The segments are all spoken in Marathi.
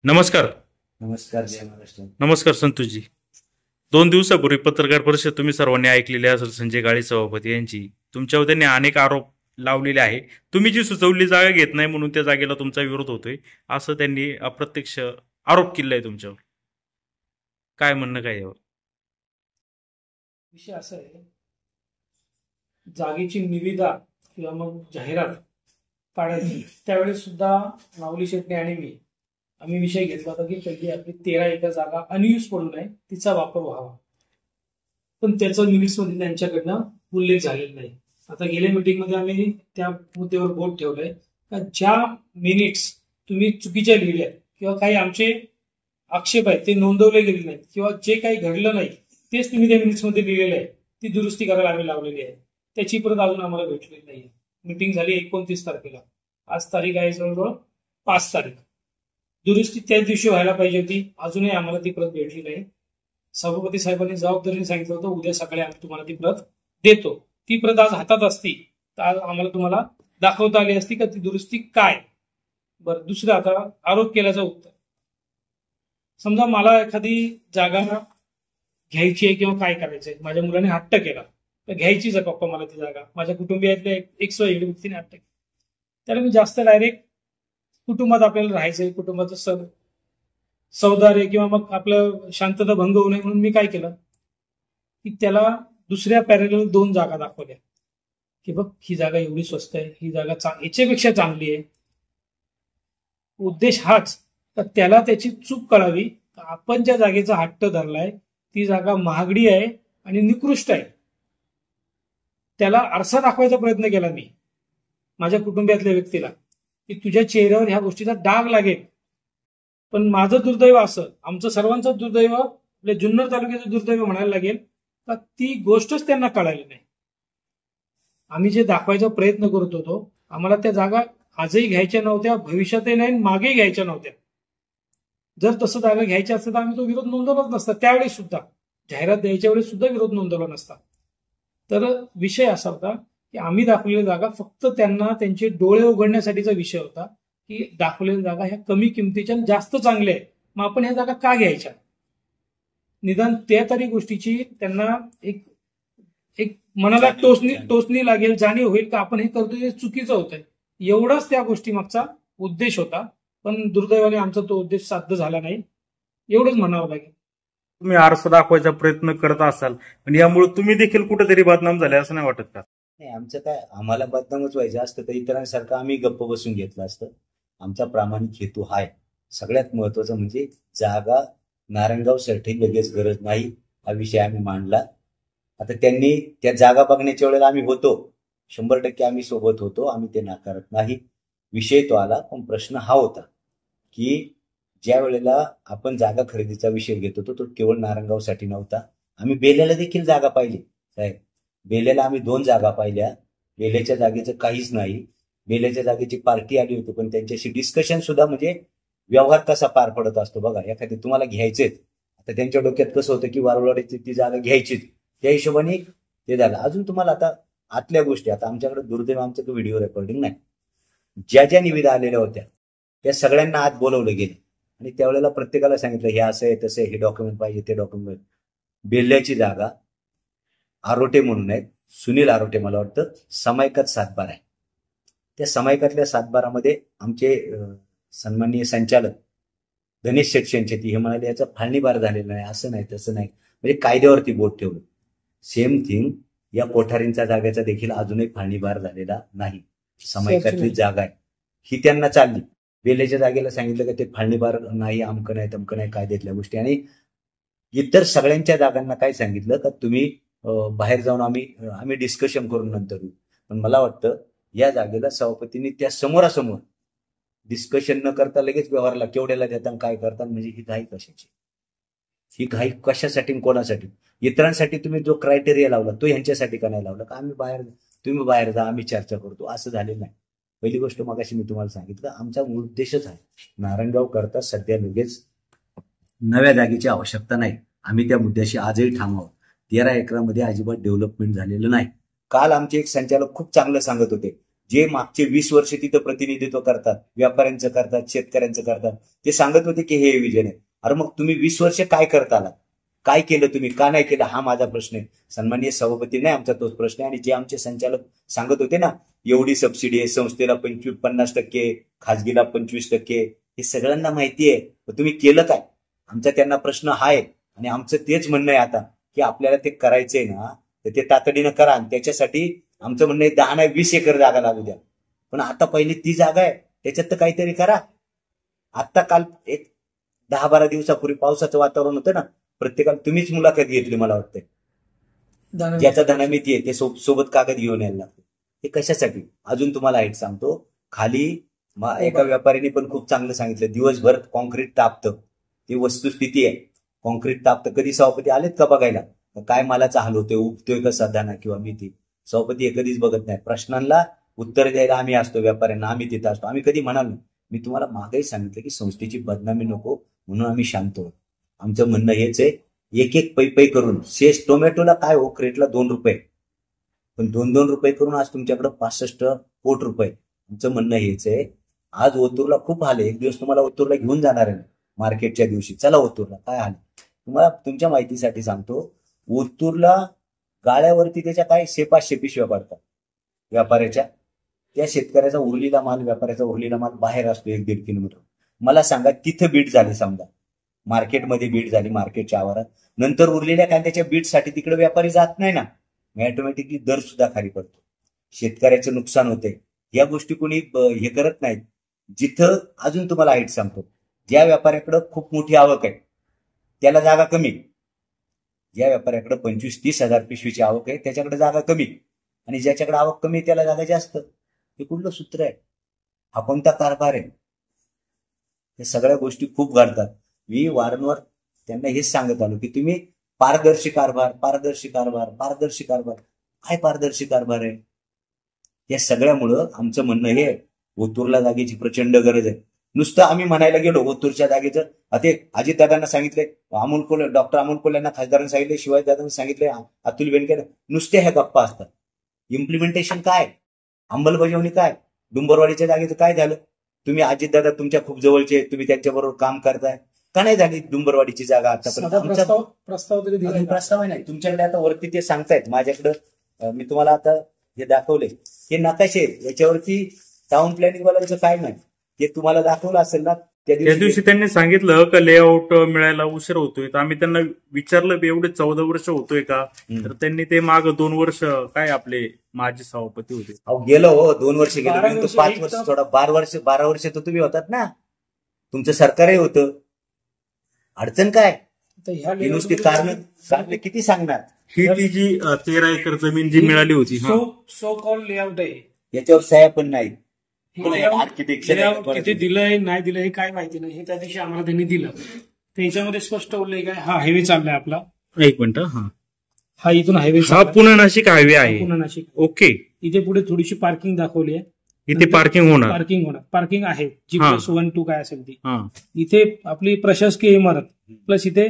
नमस्कार. नमस्कार. जय महाराष्ट्र. नमस्कार संतोषजी. 2 दिवसापूर्वी पत्रकार परिषद तुम्ही सर्वांनी ऐकलेली असेल. संजय गाडी सभापती यांची तुमच्यावर त्यांनी अनेक आरोप लावलेले आहे. तुम्ही जी सुचवलेली जागा घेत नाही म्हणून त्या जागेला तुमचा विरोध होतोय असं त्यांनी अप्रत्यक्ष आरोप केला आहे तुमच्यावर. काय म्हणणं काय यावर? विषय असा आहे, जागेची निविदा किंवा मग जाहिरात काढायची त्यावेळेस सुद्धा माऊली शेट्टी आणि मी आम्ही विषय घेतला होता की पहिली आपली 13 एकर जागा अनयूज पडू नये, तिचा वापर व्हावा. पण त्याचं मिनिट्समध्ये त्यांच्याकडनं उल्लेख झालेला नाही. आता गेल्या मीटिंगमध्ये आम्ही त्या मुद्द्यावर बोट ठेवलंय का ज्या मिनिट्स तुम्ही चुकीच्या लिहिल्या किंवा काही आमचे आक्षेप आहेत ते नोंदवले गेले नाहीत किंवा जे काही घडलं नाही तेच तुम्ही त्या मिनिट्समध्ये लिहिलेलं आहे, ती दुरुस्ती करायला आम्ही लावलेली आहे. त्याची परत अजून आम्हाला भेटलेली नाही. मीटिंग झाली 29 तारखेला, आज तारीख आहे जवळजवळ 5 तारीख. दुरुस्ती त्याच दिवशी व्हायला पाहिजे होती, अजूनही आम्हाला ती प्रत भेटली नाही. सभापती साहेबांनी जबाबदारीने सांगितलं होतं उद्या सकाळी आम्ही तुम्हाला ती प्रत देतो. ती प्रत आज हातात असती तर आज आम्हाला तुम्हाला दाखवता आली असती का ती दुरुस्ती काय. बरं, दुसरं आता आरोप केल्याचं उत्तर. समजा मला एखादी जागा घ्यायची आहे किंवा काय करायचंय, माझ्या मुलाने हट्ट केला तर घ्यायचीच आहे पप्पा मला ती जागा, माझ्या कुटुंबियातल्या XY व्यक्तीने हट्ट केला, त्याला मी जास्त डायरेक्ट कुटुंबात आपल्याला राहायचंय, कुटुंबाचं सौदार आहे किंवा मग आपलं शांतता भंग होऊ नये म्हणून मी काय केलं की त्याला दुसऱ्या पॅरेलल 2 जागा दाखवल्या की बघ ही जागा एवढी स्वस्त आहे, ही जागा याच्यापेक्षा चांगली आहे. उद्देश हाच तर त्याला त्याची चूक कळावी. आपण ज्या जागेचा हट्ट धरलाय ती जागा महागडी आहे आणि निकृष्ट आहे, त्याला आरसा दाखवायचा प्रयत्न केला मी माझ्या कुटुंबातल्या व्यक्तीला की तुझ्या चेहऱ्यावर ह्या गोष्टीचा डाग लागेल. पण माझं दुर्दैव असं, आमचं सर्वांचं दुर्दैव, आपल्या जुन्नर तालुक्याचं दुर्दैव म्हणायला लागेल का ती गोष्टच त्यांना कळाली नाही. आम्ही जे दाखवायचा प्रयत्न करत होतो, आम्हाला त्या जागा आजही घ्यायच्या नव्हत्या, भविष्यातही नाही, मागे घ्यायच्या नव्हत्या. जर तसं जागा घ्यायच्या असतं तर आम्ही तो विरोध नोंदवलाच नसता. त्यावेळेस सुद्धा जाहिरात द्यायच्या वेळेस सुद्धा विरोध नोंदवला नसता. तर विषय असा होता की आम्ही दाखवलेली जागा फक्त त्यांना त्यांचे डोळे उघडण्यासाठीचा विषय होता की दाखवलेल्या जागा ह्या कमी किमतीच्या जास्त चांगल्या आहेत, मग आपण ह्या जागा का घ्यायच्या. निदान त्या तरी गोष्टीची त्यांना एक एक मनाला टोचणी लागेल, जाणीव होईल का आपण हे करतोय चुकीचं होतंय. एवढाच त्या गोष्टी मागचा उद्देश होता. पण दुर्दैवाने आमचा तो उद्देश साध्य झाला नाही, एवढंच म्हणावं लागेल. तुम्ही आरसा दाखवायचा प्रयत्न करत असाल पण यामुळे तुम्ही देखील कुठेतरी बदनाम झाले असं नाही वाटत का? नाही, आमचं काय, आम्हाला बदनामच व्हायचं असतं तर इतरांसारखं आम्ही गप्प बसून घेतलं असतं. आमचा प्रामाणिक हेतू हाय. सगळ्यात महत्वाचं म्हणजे जागा नारायणगावसाठी लगेच गरज नाही हा विषय आम्ही मांडला. आता त्यांनी त्या जागा बघण्याच्या वेळेला आम्ही होतो, 100% आम्ही सोबत होतो, आम्ही ते नाकारत नाही. विषय तो आला, पण प्रश्न हा होता की ज्या वेळेला आपण जागा खरेदीचा विषय घेत होतो तो केवळ नारायणगावसाठी नव्हता. आम्ही बेल्याला देखील जागा पाहिली साहेब. बेल्याला आम्ही 2 जागा पाहिल्या. बेल्याच्या जागेचं काहीच नाही. बेल्याच्या जागेची पार्टी आली होती पण त्यांच्याशी डिस्कशन सुद्धा, म्हणजे व्यवहार कसा पार पडत असतो बघा. एखादी तुम्हाला घ्यायचेच, आता त्यांच्या डोक्यात कसं होतं की वारवाडीची ती जागा घ्यायचीच, त्या हिशोबाने ते झालं. अजून तुम्हाला आता आतल्या गोष्टी, आता आमच्याकडे दुर्दैव आमचं व्हिडिओ रेकॉर्डिंग नाही. ज्या ज्या निविदा आलेल्या होत्या त्या सगळ्यांना आत बोलवलं गेले आणि त्यावेळेला प्रत्येकाला सांगितलं हे असं आहे तसं आहे, हे डॉक्युमेंट पाहिजे ते डॉक्युमेंट. बेल्याची जागा आरोटे म्हणून आहेत, सुनील आरोटे, मला वाटतं समायकात 7/12 आहे. त्या समायकातल्या 7/12 आमचे सन्माननीय संचालक गणेश शेट्टी हे म्हणाले याचा फाळणीबार झालेला नाही, असं नाही तसं नाही, म्हणजे कायद्यावरती बोट ठेवलं. सेम थिंग या कोठारींच्या जागेचा देखील अजूनही फाळणीबार झालेला नाही. समायकातली जागा आहे ही त्यांना चालली. बेल्याच्या जागेला सांगितलं की ते फाळणीबार नाही, अमकं नाही तमकं नाही, कायद्यातल्या गोष्टी. आणि इतर सगळ्यांच्या जागांना काय सांगितलं का तुम्ही बाहेर जाऊन आम्ही डिस्कशन करून नंतर येऊ. पण मला वाटतं या जागेला सभापतींनी त्या समोरासमोर डिस्कशन न करता लगेच व्यवहारला केवढ्याला देतात काय करतात, म्हणजे ही घाई कशाची, ही घाई कशासाठी कोणासाठी. इतरांसाठी तुम्ही जो क्रायटेरिया लावला तो ह्यांच्यासाठी का नाही लावला का तुम्ही बाहेर जा आम्ही चर्चा करतो, असं झालेलं नाही. पहिली गोष्ट मगाशी मी तुम्हाला सांगितलं, आमचा उद्देशच आहे नारायणगाव करता सध्या लगेच नव्या जागेची आवश्यकता नाही. आम्ही त्या मुद्द्याशी आजही ठाम आहोत. 13 एकरामध्ये अजिबात डेव्हलपमेंट झालेलं नाही. काल आमचे एक संचालक खूप चांगलं सांगत होते जे मागचे 20 वर्ष तिथं प्रतिनिधित्व करतात, व्यापाऱ्यांचं करतात, शेतकऱ्यांचं करतात, ते सांगत होते की हे विजन आहे. अरे मग तुम्ही 20 वर्ष काय करता आलात, काय केलं तुम्ही, का नाही केलं, हा माझा प्रश्न आहे. सन्माननीय सभापती नाही आमचा तोच प्रश्न आहे. आणि जे आमचे संचालक सांगत होते ना, एवढी सबसिडी आहे, संस्थेला 50%, खाजगीला 25%, हे सगळ्यांना माहिती आहे. तुम्ही केलं काय, आमचा त्यांना प्रश्न हा आहे. आणि आमचं तेच म्हणणं आहे आता की आपल्याला ते करायचंय ना, तर ते तातडीनं करा. आणि त्याच्यासाठी आमचं म्हणणं आहे 10 नाही 20 एकर जागा लागू द्या, पण आता पहिली ती जागा आहे त्याच्यात तर काहीतरी करा. आता काल एक 10-12 दिवसापूर्वी पावसाचं वातावरण होतं ना, प्रत्येकाला तुम्हीच मुलाखत घेतली मला वाटतंय. ज्याचा धनामिती आहे ते सोबत कागद घेऊन यायला लागते. हे कशासाठी, अजून तुम्हाला हेच सांगतो. खाली एका व्यापाऱ्याने पण खूप चांगलं सांगितलं, दिवसभर कॉन्क्रीट तापतं, ती वस्तुस्थिती आहे. कॉन्क्रीट तापतं. कधी सभापती आलेत का बघायला काय मालाचा हाल होतोय, उगतोय कसा दाना किंवा मेथी? सभापती हे कधीच बघत नाही. प्रश्नांना उत्तर द्यायला आम्ही असतो, व्यापाऱ्यांना आम्ही तिथं असतो. आम्ही कधी म्हणाल नाही. मी तुम्हाला मागेही सांगितलं की संस्थेची बदनामी नको म्हणून आम्ही शांत आहोत. आमचं म्हणणं हेच आहे, एक एक पै करून शेष टोमॅटोला काय हो, क्रेटला 2 रुपये, पण 2-2 रुपये करून आज तुमच्याकडे 65 कोटी रुपये. आमचं म्हणणं हेच आहे, आज ओतूरला खूप हाल आहे. एक दिवस तुम्हाला ओतूरला घेऊन जाणार आहे मार्केटच्या दिवशी, चला ओतूरला काय हाल. तुम्हाला तुमच्या माहितीसाठी सांगतो, ओतूरला गाळ्यावरती त्याच्या काय 500 पिशव्या पडतात व्यापाऱ्याच्या. त्या शेतकऱ्याचा उरलेला माल, व्यापाऱ्याचा उरलेला माल बाहेर असतो 1-1.5 किलोमीटर. मला सांगा, तिथं बीट झाली, समजा मार्केटमध्ये बीट झाली, मार्केटच्या आवारात, नंतर उरलेल्या कांद्याच्या बीटसाठी तिकडे व्यापारी जात नाही ना, ऑटोमॅटिकली दर सुद्धा खाली पडतो, शेतकऱ्याचं नुकसान होते. या गोष्टी कोणी हे करत नाहीत. जिथं अजून तुम्हाला हाईट सांगतो, ज्या व्यापाऱ्याकडे खूप मोठी आवक आहे त्याला जागा कमी, ज्या व्यापाऱ्याकडे 25-30 हजार पिशवीची आवक आहे त्याच्याकडे जागा कमी, आणि ज्याच्याकडे आवक कमी त्याला जागा जास्त. हे कुठलं सूत्र आहे, हा कोणता कारभार आहे? हे सगळ्या गोष्टी खूप घडतात. मी वारंवार त्यांना हेच सांगत आलो की तुम्ही पारदर्शी कारभार, पारदर्शी कारभार, पारदर्शी कारभार. काय पारदर्शी कारभार आहे? या सगळ्यामुळं आमचं म्हणणं हे, ओतूरला जागेची प्रचंड गरज आहे. नुसतं आम्ही म्हणायला गेलो ओतूरच्या जागेचं, ते अजितदादांना सांगितले, डॉक्टर अमोल कोल्हेंना खासदारांना सांगितले, शिवाजीदादांना सांगितले, अतुल बेनकेंना, नुसते ह्या गप्पा असतात. इम्प्लिमेंटेशन काय, अंमलबजावणी काय? डुंबरवाडीच्या जागेचं काय झालं? तुम्ही अजितदादा तुमच्या खूप जवळचे, तुम्ही त्यांच्याबरोबर काम करताय, का नाही झाली डुंबरवाडीची जागा आतापर्यंत? प्रस्ताव नाही तुमच्याकडे. आता वरती ते सांगतायत, माझ्याकडे मी तुम्हाला आता हे दाखवले, हे नकाशे आहेत, याच्यावरती टाउन प्लॅनिंग वाल्यांचं काय नाही ते तुम्हाला दाखवलं असेल ना. त्या दिवशी त्यांनी सांगितलं का लेआउट मिळायला उशीर होतोय, तर आम्ही त्यांना विचारलं एवढे 14 वर्ष होतोय का, तर त्यांनी ते माग 2 वर्ष काय आपले माजी सभापती होते. गेलो हो, 2 वर्ष गेलो, 5 वर्ष थोडा 12 वर्ष तर तुम्ही होतात ना, तुमचं सरकारही होतं. अडचण काय? नुसती कारण किती सांगणार? ही ती जी 13 एकर जमीन जी मिळाली होती, सो कॉल लेआउट आहे, याच्यावर सह्या पण नाही. किती दिलंय नाही दिलंय हे काय माहिती नाही. हे त्या दिवशी आम्हाला त्यांनी दिलं, त्याच्यामध्ये स्पष्ट उल्लेख आहे. हा हायवे चाललाय आपला, 1 मिनिट. हा इथून हायवे, हा पुणे नाशिक हायवे आहे. पुणे नाशिक. ओके. इथे पुढे थोडीशी पार्किंग दाखवली आहे, इथे पार्किंग होणार. पार्किंग आहे, G+1-2 काय असेल ती. इथे आपली प्रशासकीय इमारत प्लस इथे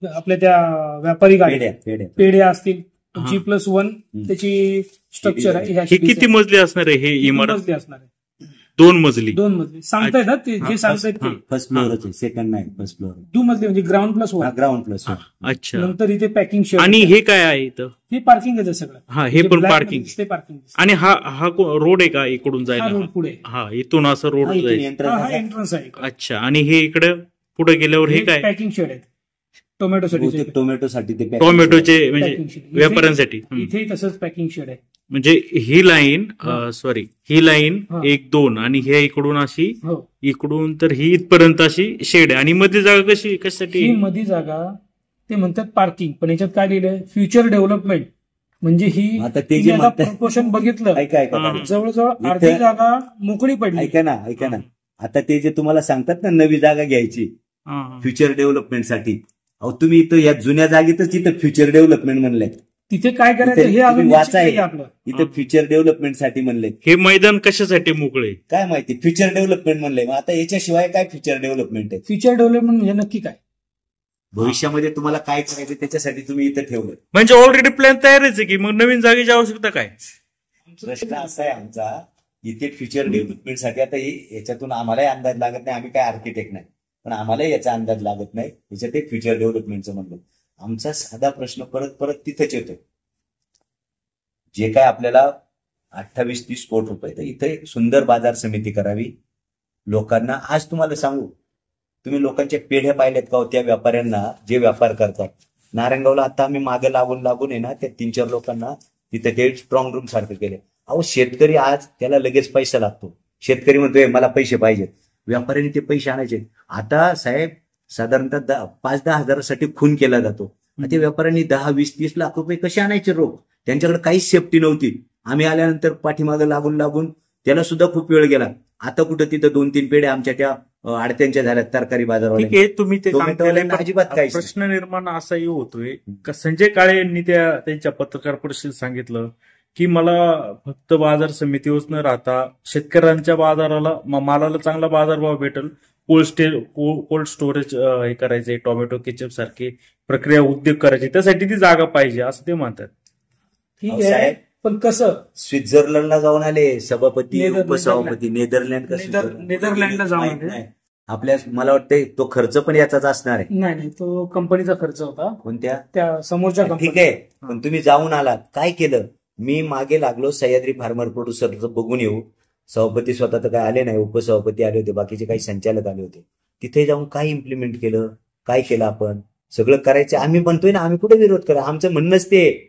आपल्या त्या व्यापारी गाड्या पेढ्या असतील, G+1 त्याची स्ट्रक्चर आहे. हे किती मजली असणार आहे? हे इमारत असणार आहे 2 मजली. 2 मजली सांगतायत ना ते, जे सांगतायत ते फर्स्ट फ्लोअर, सेकंड नाही, फर्स्ट फ्लोअर 2 मजली म्हणजे ग्राउंड प्लस. अच्छा. नंतर इथे पॅकिंग शेड. आणि हे काय आहे इथं? हे पार्किंग आहे सगळं. हा, हे पण पार्किंग. ते पार्किंग. आणि हा रोड आहे का इकडून जायला? रोड पुढे. हा, इथून असं रोड एंट्रन्स आहे. अच्छा. आणि हे इकडे पुढे गेल्यावर हे काय? पॅकिंग शेड आहे टोमॅटोसाठी. टोमॅटोचे म्हणजे व्यापाऱ्यांसाठी. इथे तसंच पॅकिंग शेड आहे. म्हणजे ही लाईन 1-2 आणि हे इकडून अशी, इकडून तर ही इथपर्यंत अशी शेड आहे. आणि मध्ये जागा कशासाठी? ही मध्ये जागा ते म्हणतात पार्किंग, पण याच्यात काय लिहिलंय? Future development. म्हणजे ही आता प्रपोर्शन बघितलं, जवळजवळ अर्धी जागा मोकळी पडली. ऐका ना, आता ते जे तुम्हाला सांगतात ना नवी जागा घ्यायची फ्युचर डेव्हलपमेंटसाठी, अहो तुम्ही इथं या जुन्या जागेतच इथं फ्युचर डेव्हलपमेंट म्हणलंय. तिथे काय करायचं हे अजून वाचाय आपलं. इथं फ्युचर डेव्हलपमेंटसाठी म्हणलंय. हे मैदान कशासाठी मोकळे काय माहिती? फ्युचर डेव्हलपमेंट म्हणलंय. मग आता याच्याशिवाय काय फ्युचर डेव्हलपमेंट आहे? फ्युचर डेव्हलपमेंट म्हणजे नक्की काय? भविष्यामध्ये तुम्हाला काय करायचं त्याच्यासाठी तुम्ही इथं ठेवलं. म्हणजे ऑलरेडी प्लॅन तयारच आहे की मग नवीन जागेची आवश्यकता काय? प्रश्न असा आहे आमचा इथे फ्युचर डेव्हलपमेंटसाठी आता याच्यातून आम्हालाही अंदाज लागत नाही, आम्ही काय आर्किटेक्ट नाही, पण आम्हालाही याचा अंदाज लागत नाही. याच्यात एक फ्युचर डेव्हलपमेंटचं म्हणलं. आमचा साधा प्रश्न परत परत तिथंच येतो, जे काय आपल्याला 28-30 कोटी रुपये, तर इथे एक सुंदर बाजार समिती करावी लोकांना. आज तुम्हाला सांगू, तुम्ही लोकांच्या पेढ्या पाहिल्यात का त्या व्यापाऱ्यांना जे व्यापार करतात नारायणगावला? आता आम्ही मागे लागून आहे ना त्या 3-4 लोकांना तिथे ते स्ट्रॉंग रूम सारखं केलं. अहो शेतकरी आज त्याला लगेच पैसा लागतो. शेतकरी म्हणतोय मला पैसे पाहिजेत, व्यापाऱ्यांनी ते पैसे आणायचे. आता साहेब साधारणतः 5-10 हजारासाठी खून केला जातो. ते व्यापाऱ्यांनी 10-20-30 लाख रुपये कसे आणायचे रोख? त्यांच्याकडे काहीच सेफ्टी नव्हती. आम्ही आल्यानंतर पाठीमागे लागून त्याला सुद्धा खूप वेळ गेला. आता कुठं तिथं 2-3 पेढ्या आमच्या त्या आडत्यांच्या झाल्यात तरकारी बाजारावर. ठीक आहे, तुम्ही ते काम केलंय, पण अजिबात काही प्रश्न निर्माण असाही होतोय का संजय काळे यांनी त्यांच्या पत्रकार परिषदेत सांगितलं की मला फक्त बाजार समितीवरच न राहता शेतकऱ्यांच्या बाजाराला मालाला चांगला बाजारभाव भेटेल, कोल्ड स्टोरेज हे करायचंय, टोमॅटो केचप सारखे प्रक्रिया उद्योग करायचे, त्यासाठी ती जागा पाहिजे असं ते म्हणतात. ठीक आहे, पण कसं? स्वित्झर्लंडला जाऊन आले सभापती, उपसभापती. नेदरलँडला जाऊन आले. आपल्या मला वाटतं तो खर्च पण याचाच असणार आहे. नाही, तो कंपनीचा खर्च होता. कोणत्या? त्या समोरच्या कंपनी. ठीक आहे, पण तुम्ही जाऊन आलात, काय केलं? मी मागे लागलो सह्याद्री फार्मर प्रोड्युसरचं बघून येऊ. सभापती स्वतः तर काय आले नाही, उपसभापती आले होते, बाकीचे काही संचालक आले होते. तिथे जाऊन काय इम्प्लिमेंट केलं, काय केलं आपण? सगळं करायचं. आम्ही म्हणतोय ना, आम्ही कुठे विरोध करा, आमचं म्हणणंच ते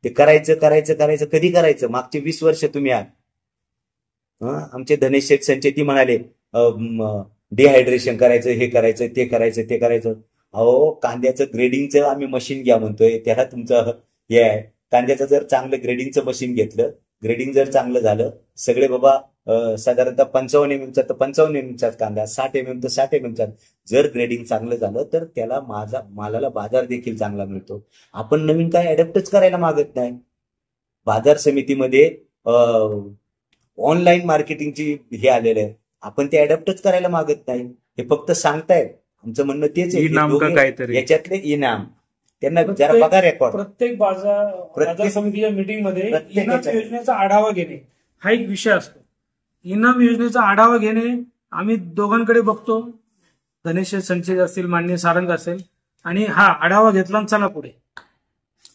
करायचं. कधी करायचं? मागचे 20 वर्ष तुम्ही आहात. आमचे धनेश शेठ संचेती म्हणाले डिहायड्रेशन करायचं, हे करायचं, ते करायचं. अहो कांद्याचं ग्रेडिंगचं आम्ही मशीन घ्या म्हणतोय, त्याला तुमचं हे आहे. कांद्याचं जर चांगलं ग्रेडिंगचं मशीन घेतलं, ग्रेडिंग जर चांगलं झालं, सगळे बाबा साधारणतः 55 mm तर 55 mm कांदा, 60 mm तर 60 mm जर ग्रेडिंग चांगलं झालं तर त्याला मालाला बाजार देखील चांगला मिळतो. आपण नवीन काय अडॅप्टच करायला मागत नाही. बाजार समितीमध्ये ऑनलाईन मार्केटिंगची हे आलेलं आहे, आपण ते अडॅप्टच करायला मागत नाही. हे फक्त सांगतायत. आमचं म्हणणं तेच आहे, याच्यातले इनाम त्यांना जरा बघा रेकॉर्ड. प्रत्येक बाजार समितीच्या मीटिंगमध्ये इनाम योजनेचा आढावा घेणे हा एक विषय असतो. इनाम योजनेचा आढावा घेणे आम्ही दोघांकडे बघतो, धनेश संचेत असतील, माननीय सारंग असेल, आणि हा आढावा घेतला चला पुढे.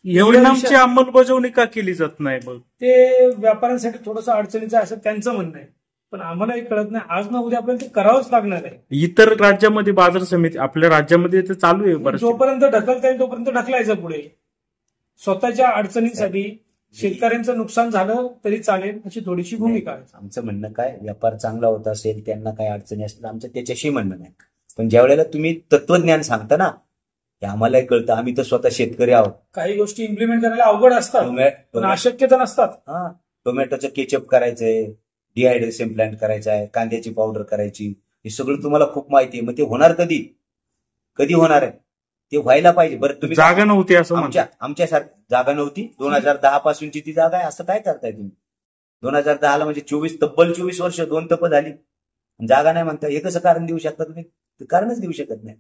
इनामची अंमलबजावणी का केली जात नाही? मग ते व्यापाऱ्यांसाठी थोडंसं अडचणीचं असं त्यांचं म्हणणं आहे, पण आम्हालाही कळत नाही. आज ना उद्या आपल्याला ते करावंच लागणार आहे. इतर राज्यामध्ये बाजार समिती आपल्या राज्यामध्ये ते चालू आहे. जोपर्यंत ढकलता येईल तोपर्यंत ढकलायचं पुढे. स्वतःच्या अडचणीसाठी शेतकऱ्यांचं नुकसान झालं तरी चालेल अशी थोडीशी भूमिका आहे. आमचं म्हणणं काय, व्यापार चांगला होत असेल, त्यांना काय अडचणी असतील, आमचं त्याच्याशी म्हणणं नाही. पण ज्या वेळेला तुम्ही तत्वज्ञान सांगता ना, हे आम्हालाही कळतं. आम्ही तर स्वतः शेतकरी आहोत. काही गोष्टी इम्प्लिमेंट करायला अवघड असतात, पण अशक्य तर नसतात. टोमॅटोचं केचप करायचंय, डिहायड्रेशन प्लांट करायचा आहे, कांद्याची पावडर करायची, हे सगळं तुम्हाला खूप माहिती आहे. मग ते होणार कधी होणार आहे? ते व्हायला पाहिजे. बरं, तुम्ही जागा नव्हती असं आमच्यासारखी जागा नव्हती. 2010 पासूनची ती जागा आहे, असं काय करताय तुम्ही? 2010ला म्हणजे तब्बल 24 वर्ष 2 तप झाली, जागा नाही म्हणता. हे कसं कारण देऊ शकता तुम्ही? कारणच देऊ शकत नाही.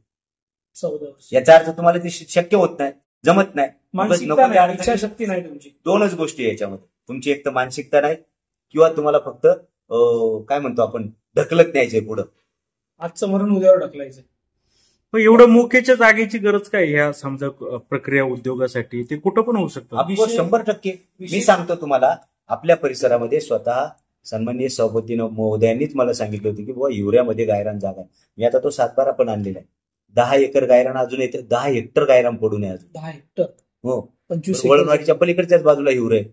14 वर्ष. याचा अर्थ तुम्हाला ते शक्य होत नाही, जमत नाही, इच्छाशक्ती नाही तुमची. दोनच गोष्टी आहे याच्यामध्ये. तुमची एक तर मानसिकता नाही, किंवा तुम्हाला फक्त काय म्हणतो आपण ढकलत न्यायचंय पुढं. आजचं मरण उद्यावर ढकलायचं. एवढं मोक्याच्या जागेची गरज काय ह्या समजा प्रक्रिया उद्योगासाठी? ते कुठं पण होऊ शकतं. 100%. मी सांगतो तुम्हाला, आपल्या परिसरामध्ये स्वतः सन्माननीय सभापती महोदयांनीच मला सांगितलं होतं की बाबा युरियामध्ये गायरान जागा आहे. मी आता तो 7-12 पण आणलेला आहे. 10 एकर गायरान अजून येते, 10 हेक्टर गायरान पडून आहे अजून. 10 हेक्टर? हो. 25 वळणवाडीच्या पलीकडच्याच बाजूला युरिया आहे.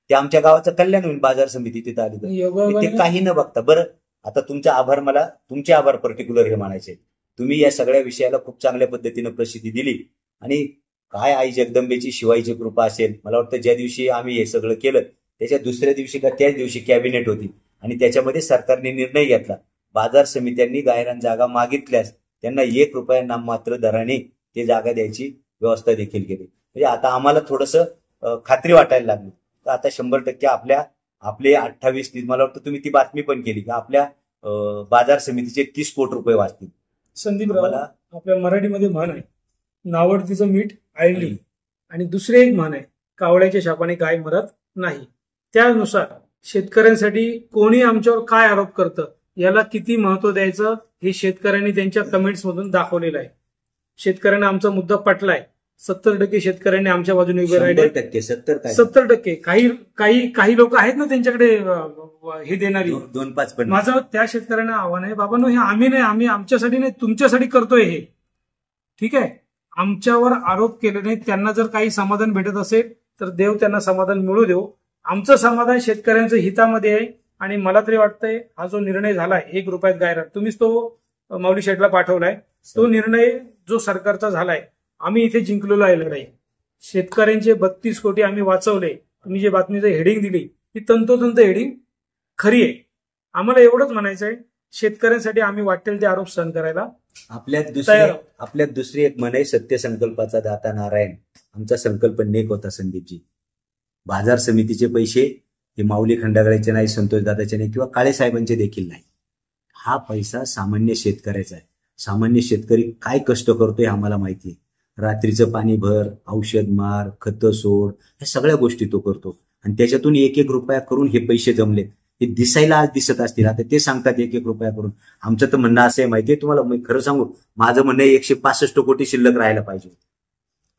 ते आमच्या गावाचं कल्याण होईल. बाजार समिती तिथं आली तर ते काही न बघता. बरं, आता तुमचा आभार, मला तुमचे आभार पर्टिक्युलर हे म्हणायचे. तुम्ही या सगळ्या विषयाला खूप चांगल्या पद्धतीनं प्रसिद्धी दिली. आणि काय आई जगदंबेची शिवाईची कृपा असेल, मला वाटतं ज्या दिवशी आम्ही हे सगळं केलं त्याच्या दुसऱ्या दिवशी का त्याच दिवशी कॅबिनेट होती, आणि त्याच्यामध्ये सरकारने निर्णय घेतला, बाजार समित्यांनी गायरान जागा मागितल्यास त्यांना 1 रुपया नाममात्र दराने ते जागा द्यायची व्यवस्था देखील केली. म्हणजे आता आम्हाला थोडंसं खात्री वाटायला लागली. तर आता 100% आपले 28-30, मला वाटतं तुम्ही ती बातमी पण केली की आपल्या बाजार समितीचे 30 कोटी रुपये वाचतील. संदीप, आपल्या मराठीमध्ये म्हण आहे, नावडतीचं मीठ आळणी, आणि दुसरे एक म्हण आहे, कावळ्याच्या शापाने गाय मरत नाही. त्यानुसार शेतकऱ्यांसाठी कोणी आमच्यावर काय आरोप करतं याला किती महत्व द्यायचं हे शेतकऱ्यांनी त्यांच्या कमेंट्स मधून दाखवलेलं आहे. शेतकऱ्यांना आमचा मुद्दा पटलाय. 70% शेतकऱ्यांनी आमच्या बाजूने उभे राहिले. 70% काही लोक आहेत ना त्यांच्याकडे हे देणारी 2-5 पण. माझं त्या शेतकऱ्यांना आव्हान आहे, बाबांनो हे आम्ही नाही, आम्ही आमच्यासाठी नाही तुमच्यासाठी करतोय हे. ठीक आहे, आमच्यावर आरोप केले नाही. त्यांना जर काही समाधान भेटत असेल तर देव त्यांना समाधान मिळू देऊ. आमचं समाधान शेतकऱ्यांच्या हितामध्ये आहे. आणि मला तरी वाटतंय हा जो निर्णय झालाय 1 रुपयात गायरान, तुम्हीच तो माऊली शेठला पाठवलाय, तो निर्णय जो सरकारचा झालाय, आम्ही इथे जिंकलेलो आहे लढाई. शेतकऱ्यांचे 32 कोटी आम्ही वाचवले. तुम्ही जे बातमीचं हेडिंग दिली ही तंतोतंत हेडिंग खरी आहे. आम्हाला एवढंच म्हणायचं आहे, शेतकऱ्यांसाठी आम्ही वाटेल ते आरोप सहन करायला आपल्यात दुसरी एक म्हण आहे, सत्य संकल्पाचा दाता नारायण. आमचा संकल्प नेक होता संदीपजी. बाजार समितीचे पैसे हे माऊली खंडागळ्याचे नाही, संतोष दादाचे नाही, किंवा काळे साहेबांचे देखील नाही. हा पैसा सामान्य शेतकऱ्याचा आहे. सामान्य शेतकरी काय कष्ट करतोय आम्हाला माहिती आहे. रात्रीचं पाणी भर, औषध मार, खतं सोड, ह्या सगळ्या गोष्टी तो करतो. आणि त्याच्यातून 1-1 रुपया करून हे पैसे जमले. हे दिसायला आज दिसत असतील, आता ते सांगतात 1-1 रुपया करून. आमचं तर म्हणणं असं आहे माहितीये तुम्हाला, मी खरं सांगू, माझं म्हणणं 165 कोटी शिल्लक राहायला पाहिजे.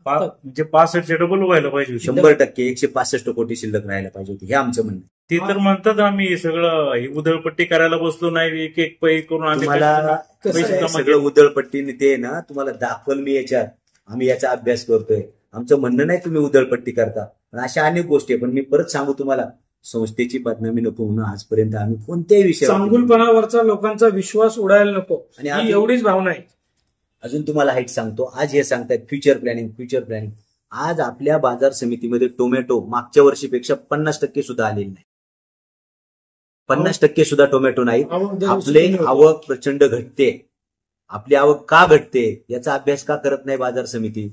म्हणजे 65 डबल व्हायला पाहिजे. 100% 165 कोटी शिल्लक राहायला पाहिजे होती, हे आमचं म्हणणं. ते तर म्हणतात आम्ही सगळं उधळपट्टी करायला बसलो नाही, 1-1 पै करून आम्ही सगळं उधळपट्टीने ते ना तुम्हाला दाखवल मी याच्यात. आम्ही याचा अभ्यास करतोय. आमचं म्हणणं नाही तुम्ही उधळपट्टी करता, पण अशा अनेक गोष्टी आहे. पण मी परत सांगू तुम्हाला, संस्थेची बदनामी नको म्हणून आजपर्यंत आम्ही कोणत्याही विषयावर चांगुलपणावरचा लोकांचा विश्वास उडायला नको, आणि एवढीच भावना आहे. अजून तुम्हाला हाईट सांगतो, आज हे सांगतायत फ्युचर प्लॅनिंग. आज आपल्या बाजार समितीमध्ये टोमॅटो मागच्या वर्षीपेक्षा 50% सुद्धा आलेली नाही. 50% सुद्धा टोमॅटो नाही. आपले आवक प्रचंड घटते. आपली आवक का घटते याचा अभ्यास का करत नाही बाजार समिती?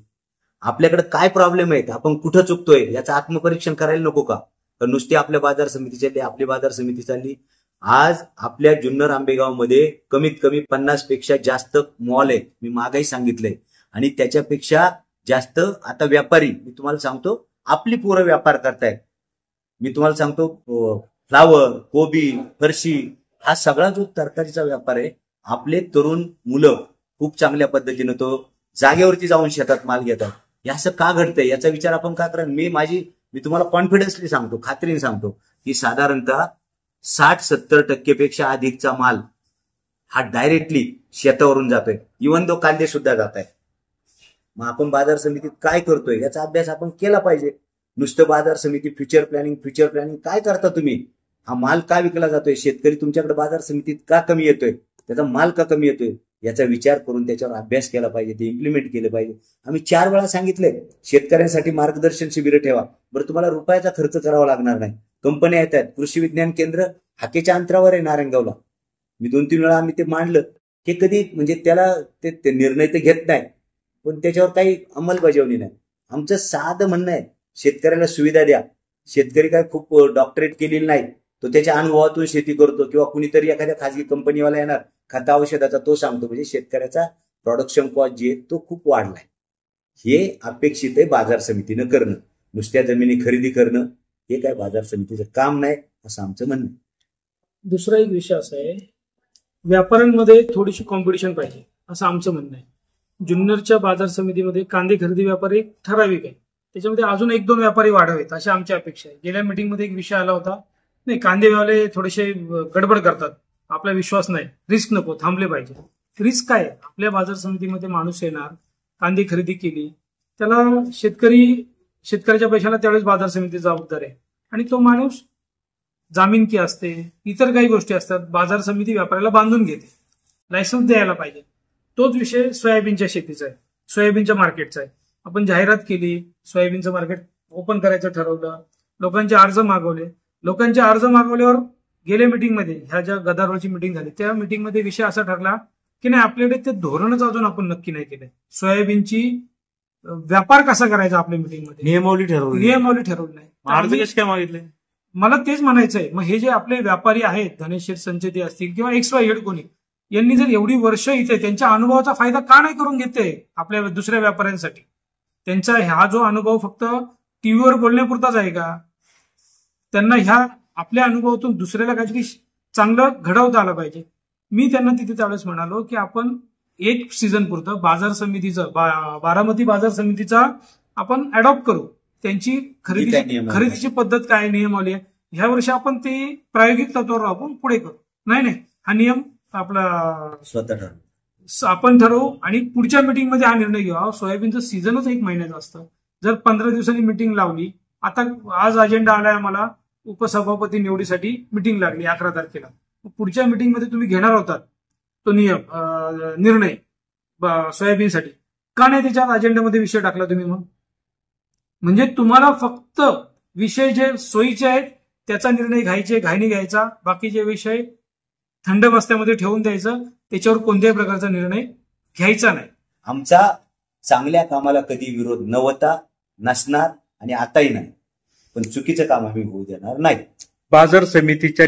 आपल्याकडे काय प्रॉब्लेम आहेत, आपण कुठं चुकतोय याचं आत्मपरीक्षण करायला नको का? तर नुसती आपल्या बाजार समिती चालली, आपली बाजार समिती चालली. आज आपल्या जुन्नर आंबेगावमध्ये कमीत कमी 50 पेक्षा जास्त मॉल आहेत. मी मागही सांगितलंय. आणि त्याच्यापेक्षा जास्त आता व्यापारी, मी तुम्हाला सांगतो, आपली पोरं व्यापार करतायत. मी तुम्हाला सांगतो, फ्लावर, कोबी, फरशी, हा सगळा जो तरकारीचा व्यापार आहे, आपले तरुण मुलं खूप चांगल्या पद्धतीनं तो जागेवरती जाऊन शेतात माल घेतात. हे असं का घडतंय याचा विचार आपण का करा. मी तुम्हाला कॉन्फिडन्सली सांगतो, खात्रीने सांगतो, की साधारणतः 60-70% पेक्षा अधिकचा माल हा डायरेक्टली शेतावरून जातोय. इव्हन तो कांदे सुद्धा जात आहे. मग आपण बाजार समितीत काय करतोय याचा अभ्यास आपण केला पाहिजे. नुसतं बाजार समिती फ्युचर प्लॅनिंग काय करता तुम्ही? हा माल का विकला जातोय? शेतकरी तुमच्याकडे बाजार समितीत का कमी येतोय? त्याचा माल का कमी येतोय याचा विचार करून त्याच्यावर अभ्यास केला पाहिजे, ते इम्प्लिमेंट केलं पाहिजे. आम्ही 4 वेळा सांगितलंय, शेतकऱ्यांसाठी मार्गदर्शन शिबिरं ठेवा. बरं, तुम्हाला रुपयाचा खर्च करावा लागणार नाही. कंपन्या येत आहेत, कृषी विज्ञान केंद्र हाकेच्या अंतरावर आहे नारायणगावला. मी 2-3 वेळा आम्ही ते मांडलं. हे कधी म्हणजे त्याला ते निर्णय ते घेत नाही, पण त्याच्यावर काही अंमलबजावणी नाही. आमचं साधं म्हणणं आहे, शेतकऱ्याला सुविधा द्या. शेतकरी काय खूप डॉक्टरेट केलेली नाही, तो त्याच्या अनुभवातून शेती करतो, किंवा कुणीतरी एखाद्या खाजगी कंपनीवाला येणार खत औषधाचा तो सांगतो. म्हणजे शेतकऱ्याचा प्रोडक्शन कॉस्ट जे आहे तो खूप वाढलाय. हे अपेक्षित आहे बाजार समितीनं करणं. नुसत्या जमिनी खरेदी करणं हे काय बाजार समितीचं काम नाही, असं आमचं म्हणणं आहे. दुसरा एक विषय असा आहे, व्यापाऱ्यांमध्ये थोडीशी कॉम्पिटिशन पाहिजे, असं आमचं म्हणणं आहे. जुन्नरच्या बाजार समितीमध्ये कांदे खरेदी व्यापारी ठराविक आहे, त्याच्यामध्ये अजून 1-2 व्यापारी वाढावेत अशी आमची अपेक्षा आहे. गेल्या मीटिंगमध्ये एक विषय आला होता, नाही कांदेवाले थोडेसे गडबड करतात, आपला विश्वास नाही, रिस्क नको, थांबले पाहिजे. रिस्क काय? आपल्या बाजार समितीमध्ये माणूस येणार, कांदे खरेदी केली, त्याला शेतकऱ्याच्या पैशाला त्यावेळेस बाजार समिती जबाबदार आहे. आणि तो माणूस जामीनकी असते, इतर काही गोष्टी असतात, बाजार समिती व्यापाऱ्याला बांधून घेते, लायसन्स द्यायला पाहिजे. तोच विषय सोयाबीनच्या शेतीचा आहे, सोयाबीनच्या मार्केटचा आहे. आपण जाहिरात केली, सोयाबीनचं मार्केट ओपन करायचं ठरवलं, लोकांचे अर्ज मागवले. लोकांचे अर्ज मागवल्यावर गेल्या मीटिंगमध्ये, ह्या ज्या गदारोळची मीटिंग झाली त्या मीटिंगमध्ये विषय असा ठरला की नाही, आपल्याकडे ते धोरणच अजून आपण नक्की नाही केलंय. सोयाबीनची व्यापार कसा करायचा आपल्या मीटिंगमध्ये नियमावली ठरवली नाही. अर्ज कसे काय मागितले? मला तेच म्हणायचंय. मग हे जे आपले व्यापारी आहेत, धनेश संचेती असतील किंवा XYZ कोणी, यांनी जर एवढी वर्ष इथे त्यांच्या अनुभवाचा फायदा का नाही करून घेते आपल्या दुसऱ्या व्यापाऱ्यांसाठी? त्यांचा हा जो अनुभव फक्त टीव्हीवर बोलण्यापुरताच आहे का? त्यांना ह्या आपल्या अनुभवातून दुसऱ्याला काहीतरी चांगलं घडवता आलं पाहिजे. मी त्यांना तिथे त्यावेळेस म्हणालो की आपण एक सीझन पुरतं बाजार समितीचं बारामती बाजार समितीचा आपण अडॉप्ट करू. त्यांची खरेदीची पद्धत काय नियमावली आहे ह्या वर्षी आपण ते प्रायोगिक तत्वावर आपण पुढे करू. नाही हा नियम आपला स्वतः आपण ठरवू आणि पुढच्या मीटिंगमध्ये हा निर्णय घेऊ. सोयाबीनचं सीझनच 1 महिन्याचं असतं. जर 15 दिवसांनी मीटिंग लावली, आता आज अजेंडा आलाय आम्हाला उपसभापती निवडीसाठी मीटिंग लागली 11 तारखेला, पुढच्या मीटिंगमध्ये तुम्ही घेणार होतात तो निर्णय सोयाबीनसाठी, का नाही त्याच्यात अजेंड्यामध्ये विषय टाकला तुम्ही? मग म्हणजे तुम्हाला फक्त विषय जे सोयीचे आहेत त्याचा निर्णय घाईने घ्यायचा, बाकीचे विषय थंड बस्त्यामध्ये ठेवून द्यायचं, त्याच्यावर कोणत्याही प्रकारचा निर्णय घ्यायचा नाही. आमचा चांगल्या कामाला कधी विरोध नव्हता, नसणार आणि आताही नाही, पण चुकीचं काम आम्ही होऊ देणार नाही. बाजार समितीच्या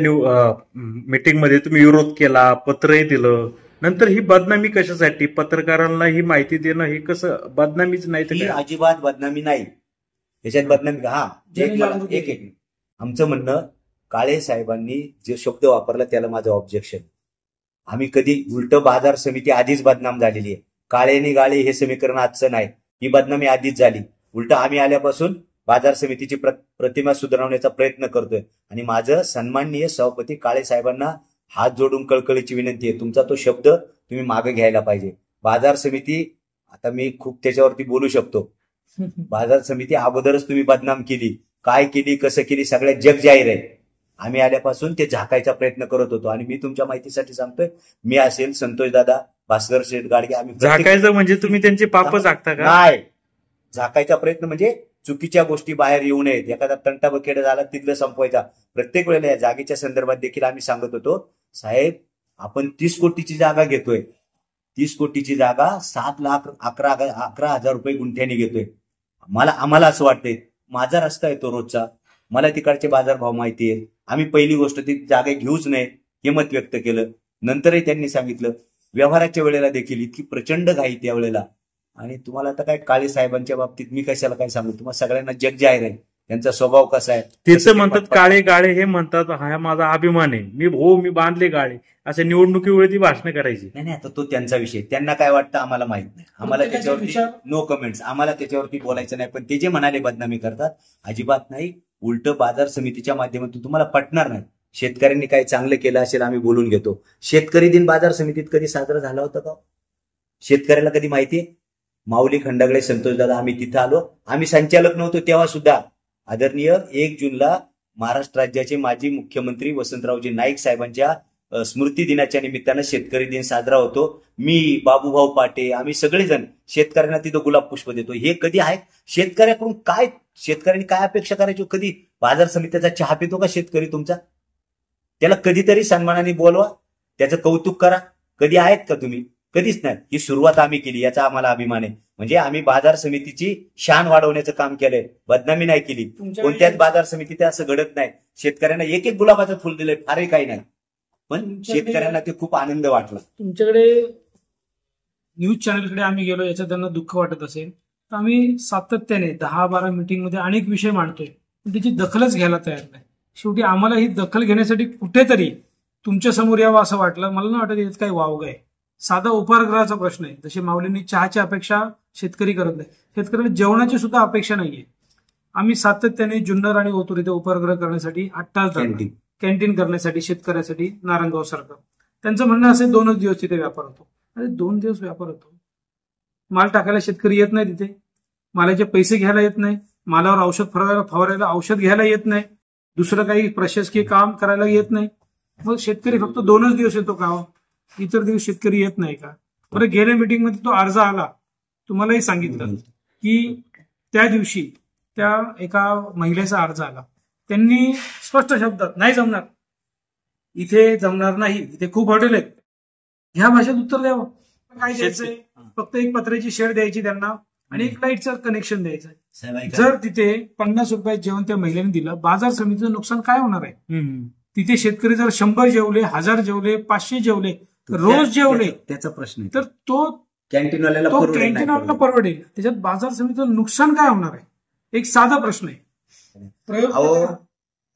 मीटिंगमध्ये तुम्ही विरोध केला, पत्रही दिलं, नंतर ही बदनामी कशासाठी? पत्रकारांना ही माहिती देणं हे कसं बदनामीच नाही? ही अजिबात बदनामी नाही, त्याच्यात बदनामी एक आमचं म्हणणं, काळे साहेबांनी जे शब्द वापरला त्याला माझं ऑब्जेक्शन. आम्ही कधी उलट बाजार समिती आधीच बदनाम झालेली आहे. काळेनी गाळे हे समीकरण आजचं नाही, ही बदनामी आधीच झाली. उलट आम्ही आल्यापासून बाजार समितीची प्रतिमा सुधारवण्याचा प्रयत्न करतोय आणि माझं सन्माननीय सभापती काळे साहेबांना हात जोडून कळकळीची विनंती आहे, तुमचा तो शब्द तुम्ही मागे घ्यायला पाहिजे. बाजार समिती, आता मी खूप त्याच्यावरती बोलू शकतो, बाजार समिती अगोदरच तुम्ही बदनाम केली, काय केली कसं केली सगळ्यात जग जाहीर आहे. आम्ही आल्यापासून ते झाकायचा प्रयत्न करत होतो आणि मी तुमच्या माहितीसाठी सांगतोय, मी असेल, संतोष दादा, भास्कर शेठ गाडगे, आम्ही झाकायचं म्हणजे तुम्ही त्यांचे पाप झाकता का? नाही, झाकायचा प्रयत्न म्हणजे चुकीच्या गोष्टी बाहेर येऊ नयेत. एखादा तंटा बकेट झाला तिथलं संपवायचा. प्रत्येक वेळेला या जागेच्या संदर्भात देखील आम्ही सांगत होतो, साहेब आपण 30 कोटीची जागा घेतोय, 30 कोटीची जागा 7,11,000 रुपये गुंठ्याने घेतोय. आम्हाला असं वाटतंय, माझा रस्ता येतो रोजचा, मला तिकडचे बाजारभाव माहिती आहेत, आम्ही पहिली गोष्ट ती जागा घेऊच नये हे मत व्यक्त केलं. नंतरही त्यांनी सांगितलं, व्यवहाराच्या वेळेला देखील इतकी प्रचंड घाई त्यावेळेला. आणि तुम्हाला आता काय काळे साहेबांच्या बाबतीत मी कशाला काय सांगू, तुम्हाला सगळ्यांना जग जाहीर आहे त्यांचा स्वभाव कसा आहे. तिथं म्हणतात काळे गाळे, हे म्हणतात हा माझा अभिमान आहे, मी बांधले गाळे, असे निवडणुकीवेळी ती भाषणं करायची. नाही, आता तो त्यांचा विषय, त्यांना काय वाटतं आम्हाला माहित नाही, आम्हाला त्याच्यावरती नो कमेंट्स, आम्हाला त्याच्यावरती बोलायचं नाही. पण ते जे म्हणाले बदनामी करतात, अजिबात नाही. उलट बाजार समितीच्या माध्यमातून तुम्हाला पटणार नाही, शेतकऱ्यांनी काही चांगलं केलं असेल आम्ही बोलून घेतो. शेतकरी दिन बाजार समितीत कधी साजरा झाला होता का? शेतकऱ्याला कधी माहितीये? माऊली खंडागळे, संतोष दादा, आम्ही तिथं आलो, आम्ही संचालक नव्हतो तेव्हा सुद्धा. आदरणीय 1 जूनला महाराष्ट्र राज्याचे माजी मुख्यमंत्री वसंतरावजी नाईक साहेबांच्या स्मृती दिनाच्या निमित्तानं शेतकरी दिन साजरा होतो. मी, बाबूभाऊ पाटे, आम्ही सगळेजण शेतकऱ्यांना तिथं गुलाब पुष्प देतो. हे कधी आहे? शेतकऱ्याकडून काय, शेतकऱ्यांनी काय अपेक्षा करायची? कधी बाजार समितीचा चहा पितो का शेतकरी तुमचा? त्याला कधीतरी सन्मानाने बोलवा, त्याचं कौतुक करा. कधी आहेत का तुम्ही? कधीच नाही. ही सुरुवात आम्ही केली, याचा आम्हाला अभिमान आहे. म्हणजे आम्ही बाजार समितीची शान वाढवण्याचं काम केलंय, बदनामी नाही केली. कोणत्याच बाजार समितीत असं घडत नाही. शेतकऱ्यांना एक गुलाबाचं फुल दिलंय, फारही काही नाही, पण शेतकऱ्यांना ते खूप आनंद वाटला. तुमच्याकडे न्यूज चॅनलकडे आम्ही गेलो, याच्यात त्यांना दुःख वाटत असेल तर आम्ही सातत्याने 10-12 मीटिंगमध्ये अनेक विषय मांडतोय, पण त्याची दखलच घ्यायला तयार नाही. शेवटी आम्हाला ही दखल घेण्यासाठी कुठेतरी तुमच्या समोर यावं असं वाटलं. मला नाही वाटत यात काही वावग आहे. साधा उपहारगृहाचा प्रश्न आहे. जसे माऊलींनी चहाची अपेक्षा शेतकरी करत नाही, शेतकऱ्याला जेवणाची सुद्धा अपेक्षा नाहीये. आम्ही सातत्याने जुन्नर आणि ओतूर इथे उपहारगृह करण्यासाठी 8 तास कॅन्टीन करण्यासाठी शेतकऱ्यासाठी नारायणगाव सारखं. त्यांचं म्हणणं असे 2च दिवस तिथे व्यापार होतो. अरे 2 दिवस व्यापार होतो, माल टाकायला शेतकरी येत नाही, तिथे मालाचे पैसे घ्यायला येत नाही, मालावर औषध फवारायला औषध घ्यायला येत नाही, दुसरं काही प्रशासकीय काम करायला येत नाही. मग शेतकरी फक्त 2च दिवस येतो का? इतर दिवस शेतकरी येत नाही का? बरं, गेल्या मीटिंगमध्ये तो अर्ज आला, तुम्हालाही सांगितलं की त्या दिवशी त्या एका महिलेचा अर्ज आला, त्यांनी स्पष्ट शब्दात नाही जमणार, इथे जमणार नाही, इथे खूप हॉटेल आहेत, ह्या भाषेत उत्तर द्यावं. काय द्यायचंय? फक्त एक पत्र्याची शेड द्यायची त्यांना आणि एक लाईटचं कनेक्शन द्यायचं. जर तिथे 50 रुपयात जेवण त्या महिलेने दिलं, बाजार समितीचं नुकसान काय होणार आहे? तिथे शेतकरी जर 100 जेवले, 1000 जेवले, 500 जेवले, रोज जेवले, त्याचा प्रश्न, तर तो कॅन्टीनवाल्याला परवडेल. त्याच्यात बाजार समितीचं नुकसान काय होणार आहे? एक साधा प्रश्न आहे.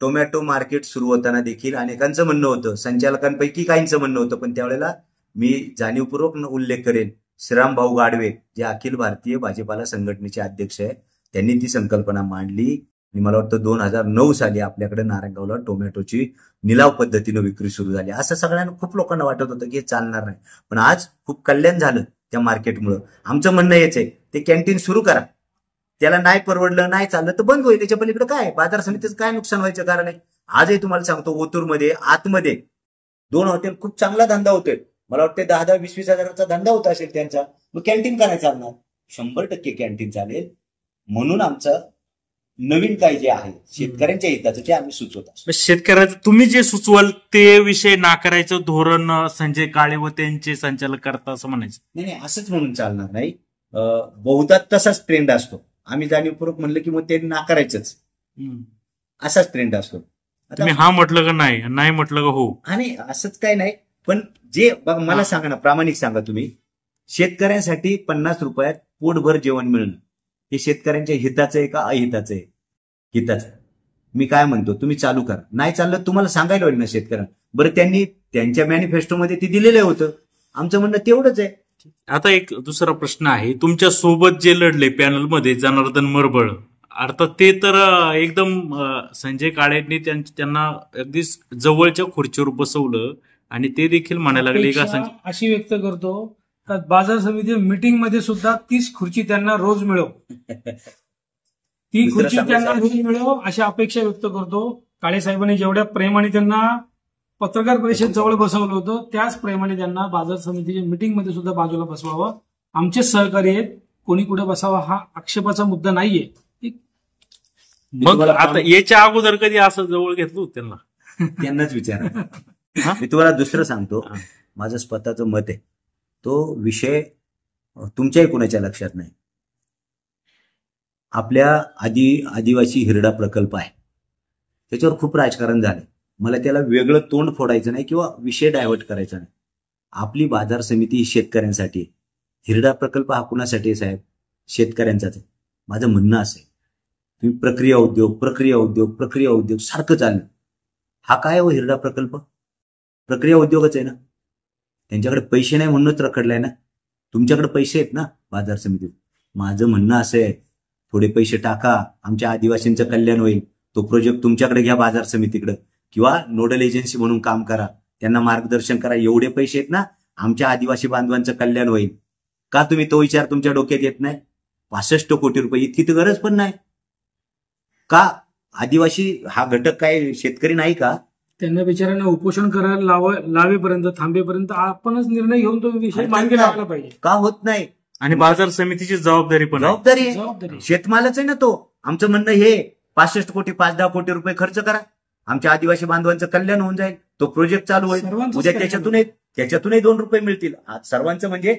टोमॅटो मार्केट सुरू होताना देखील अनेकांचं म्हणणं होतं, संचालकांपैकी काहींचं म्हणणं होतं, पण त्यावेळेला मी जाणीवपूर्वक उल्लेख करेन, श्रीराम भाऊ गाडवे जे अखिल भारतीय भाजीपाला संघटनेचे अध्यक्ष आहे, त्यांनी ती संकल्पना मांडली आणि मला वाटतं 2009 साली आपल्याकडे नारायणगावला टोमॅटोची निलाव पद्धतीनं विक्री सुरू झाली. असं सगळ्यांना खूप लोकांना वाटत होतं की हे चालणार नाही, पण आज खूप कल्याण झालं त्या मार्केटमुळं. आमचं म्हणणं हेच आहे, ते कॅन्टीन सुरू करा, त्याला नाही परवडलं नाही चाललं तर बंद होईल, त्याच्या पलीकडे काय बाजार समितीचं काय नुकसान व्हायचं कारण आहे. आजही तुम्हाला सांगतो, ओतूरमध्ये आतमध्ये 2 हॉटेल खूप चांगला धंदा होतोय, मला वाटतं 10-20 हजाराचा धंदा होता असेल त्यांचा, मग कॅन्टीन का नाही चालणार? 100% कॅन्टीन चालेल. म्हणून आमचं नवीन काय जे आहे शेतकऱ्यांच्या हिताचं ते आम्ही सुचवत असतो. शेतकऱ्याचं तुम्ही जे सुचवाल ते विषय नाकारायचं धोरण संजय काळे व त्यांचे संचालक करता असं म्हणायचं नाही, असंच म्हणून चालणार नाही. बहुधा तसाच ट्रेंड असतो. आम्ही जाणीवपूर्वक म्हणलं की मग ते नाकारायचंच, असाच ट्रेंड असतो. तुम्ही हा म्हटलं का नाही, नाही म्हटलं का हो, आणि असंच काय नाही. पण जे बघा, मला सांगा ना, प्रामाणिक सांगा तुम्ही, शेतकऱ्यांसाठी 50 रुपयात पोटभर जेवण मिळणं हे शेतकऱ्यांच्या हिताचं आहे का अहिताचं आहे? हिताचं. मी काय म्हणतो, तुम्ही चालू करा, नाही चाललं तुम्हाला सांगायला होईल ना शेतकऱ्यांना. बरं, त्यांनी त्यांच्या मॅनिफेस्टोमध्ये ते दिलेलं होतं, आमचं म्हणणं तेवढंच आहे. आता एक दुसरा प्रश्न आहे, तुमच्या सोबत जे लढले पॅनलमध्ये जनार्दन मरबळ, अर्थात ते तर एकदम संजय काळेंनी त्यांना अगदी जवळच्या खुर्चीवर बसवलं आणि ते देखील म्हणायला लागले का संजय अशी व्यक्त करतो का बाजार समिती मीटिंग मध्ये सुद्धा 30 खुर्ची त्यांना रोज मिळव, ती खुर्ची त्यांना रोज मिळव अशी अपेक्षा व्यक्त करतो. काळे साहेबांनी जेवढ्या प्रेमाने त्यांना पत्रकार परिषद जवळ बसवलं होतं, त्याच प्रेमाने त्यांना बाजार समितीच्या मीटिंग मध्ये सुद्धा बाजूला बसवावं. आमचे सहकारी आहेत, कोणी कुठे बसावा हा आक्षेपाचा मुद्दा नाहीये. मग आता याच्या अगोदर कधी असं जवळ घेतलं होतं त्यांना? त्यांनाच विचारा. मी तुम्हाला दुसरं सांगतो, माझं स्वतःचं मत आहे, तो विषय तुमच्याही कोणाच्या लक्षात नाही. आपल्या आदिवासी हिरडा प्रकल्प आहे, त्याच्यावर खूप राजकारण झालंय. मला त्याला वेगळं तोंड फोडायचं नाही किंवा विषय डायव्हर्ट करायचा नाही. आपली बाजार समिती ही शेतकऱ्यांसाठी आहे. हिरडा प्रकल्प हा कुणासाठी आहे साहेब? शेतकऱ्यांचाच आहे. माझं म्हणणं असं आहे, तुम्ही प्रक्रिया उद्योग सारखं चाललं. हा काय हो हिरडा प्रकल्प? प्रक्रिया उद्योगच आहे ना. त्यांच्याकडे पैसे नाही म्हणूनच रखडलाय ना. तुमच्याकडे पैसे आहेत ना बाजार समितीत. माझं म्हणणं असं आहे, थोडे पैसे टाका, आमच्या आदिवासींचं कल्याण होईल. तो प्रोजेक्ट तुमच्याकडे घ्या बाजार समितीकडे, किंवा नोडल एजन्सी म्हणून काम करा, त्यांना मार्गदर्शन करा. एवढे पैसे आहेत ना, आमच्या आदिवासी बांधवांचं कल्याण होईल. का तुम्ही तो विचार तुमच्या डोक्यात येत नाही? 65 कोटी रुपये इतकी तर गरज पण नाही का? आदिवासी हा घटक काय शेतकरी नाही का? त्यांना बिचाऱ्यांना उपोषण करायला लावेपर्यंत थांबेपर्यंत आपणच निर्णय घेऊन तो विषय मार्गी लावला पाहिजे. का होत नाही? आणि बाजार समितीची जबाबदारी पण जबाबदारी शेतमालाच आहे ना तो. आमचं म्हणणं हे 65 कोटी 5-10 कोटी रुपये खर्च करा, आमच्या आदिवासी बांधवांचं कल्याण होऊन जाईल. तो प्रोजेक्ट चालू होईल. उद्या त्याच्यातूनही 2 रुपये मिळतील. सर्वांचं म्हणजे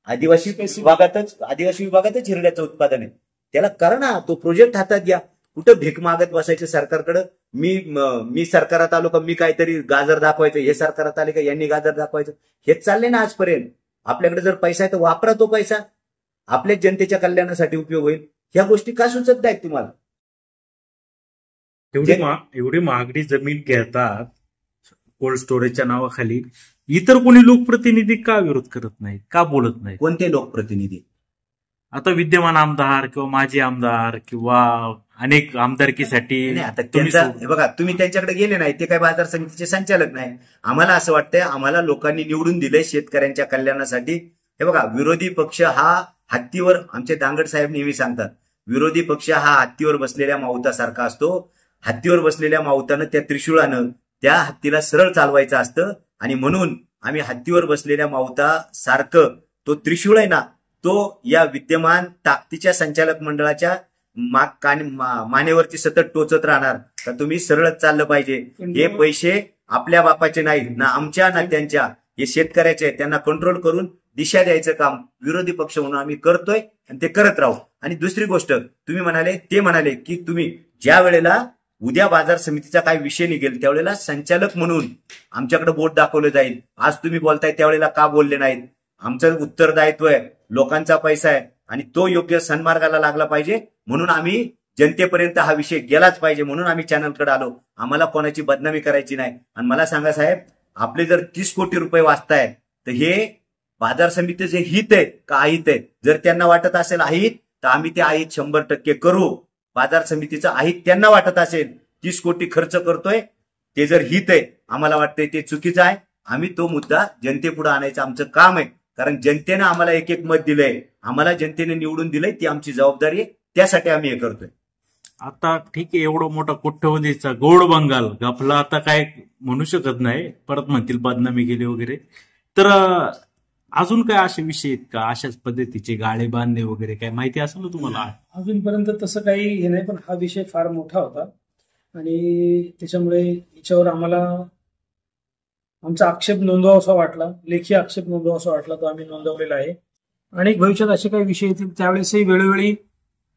आदिवासी विभागातच हिरड्याचं उत्पादन आहे. त्याला करा ना, तो प्रोजेक्ट हातात घ्या. कुठं भीक मागत बसायचं सरकारकडे? मी सरकारात आलो का मी काहीतरी गाजर दाखवायचं, हे सरकारात आले का यांनी गाजर दाखवायचं, हेच चाललंय ना आजपर्यंत. आपल्याकडे जर पैसा आहे तर वापरा तो पैसा, आपल्याच जनतेच्या कल्याणासाठी उपयोग होईल. ह्या गोष्टी का सुचत नाहीत तुम्हाला? एवढी महागडी जमीन घेतात कोल्ड स्टोरेजच्या नावाखाली, इतर कोणी लोकप्रतिनिधी का विरोध करत नाही, का बोलत नाही? कोणते लोकप्रतिनिधी? आता विद्यमान आमदार किंवा माजी आमदार किंवा अनेक आमदारकीसाठी. बघा, तुम्ही त्यांच्याकडे गेले नाही, ते काय बाजार समितीचे संचालक नाही. आम्हाला असं वाटतंय, आम्हाला लोकांनी निवडून दिलंय शेतकऱ्यांच्या कल्याणासाठी. हे बघा, विरोधी पक्ष हा हत्तीवर, आमचे दांगड साहेब नेहमी सांगतात, विरोधी पक्ष हा हत्तीवर बसलेल्या माऊतासारखा असतो. हत्तीवर बसलेल्या माऊतानं, त्या त्रिशूळानं त्या हत्तीला सरळ चालवायचं असतं. आणि म्हणून आम्ही हत्तीवर बसलेल्या माऊतासारखं तो त्रिशूळ आहे ना, तो या विद्यमान ताकदीच्या संचालक मंडळाच्या मानेवरती सतत टोचत राहणार का तुम्ही सरळच चाललं पाहिजे. हे पैसे आपल्या बापाचे नाहीत ना, आमच्या ना त्यांच्या, हे शेतकऱ्याचे आहेत. त्यांना कंट्रोल करून दिशा द्यायचं काम विरोधी पक्ष म्हणून आम्ही करतोय आणि ते करत राहू. आणि दुसरी गोष्ट, ते म्हणाले की तुम्ही ज्या वेळेला उद्या बाजार समितीचा काय विषय निघेल त्यावेळेला संचालक म्हणून आमच्याकडे बोट दाखवलं जाईल. आज तुम्ही बोलताय त्यावेळेला का बोलले नाहीत? आमचं उत्तरदायित्व आहे, लोकांचा पैसा आहे आणि तो योग्य सन्मार्गाला लागला पाहिजे. म्हणून आम्ही जनतेपर्यंत हा विषय गेलाच पाहिजे म्हणून आम्ही चॅनलकडे आलो. आम्हाला कोणाची बदनामी करायची नाही. आणि मला सांगा साहेब, आपले जर 30 कोटी रुपये वाचतायत तर हे बाजार समितीचे हित आहे का अहित आहे? जर त्यांना वाटत असेल अहित तर आम्ही ते अहित 100% करू. बाजार समितीचं अहित त्यांना वाटत असेल 30 कोटी खर्च करतोय ते जर हित आहे, आम्हाला वाटतंय ते चुकीचं आहे. आम्ही तो मुद्दा जनतेपुढे आणायचं आमचं काम आहे. कारण जनतेनं आम्हाला एक एक मत दिलंय, आम्हाला जनतेने निवडून दिलंय, ती आमची जबाबदारी आहे. त्यासाठी आम्ही हे करतोय. आता ठीक आहे, एवढं मोठा कोट्यवधीचा गोड बंगाल गपला, आता काय म्हणू शकत नाही, परत म्हणतील बदनामी केली वगैरे. तर अजून काय असे विषय आहेत का अशाच पद्धतीचे गाळे बांधणे वगैरे, काय माहिती असेल ना तुम्हाला? अजूनपर्यंत तसं काही हे नाही, पण हा विषय फार मोठा होता आणि त्याच्यामुळे याच्यावर आम्हाला आमचा आक्षेप नोंदवावासा वाटला, लेखी आक्षेप नोंदवावासा वाटला, तो आम्ही नोंदवलेला आहे. आणि भविष्यात असे काही विषय येतील त्यावेळेसही वेळोवेळी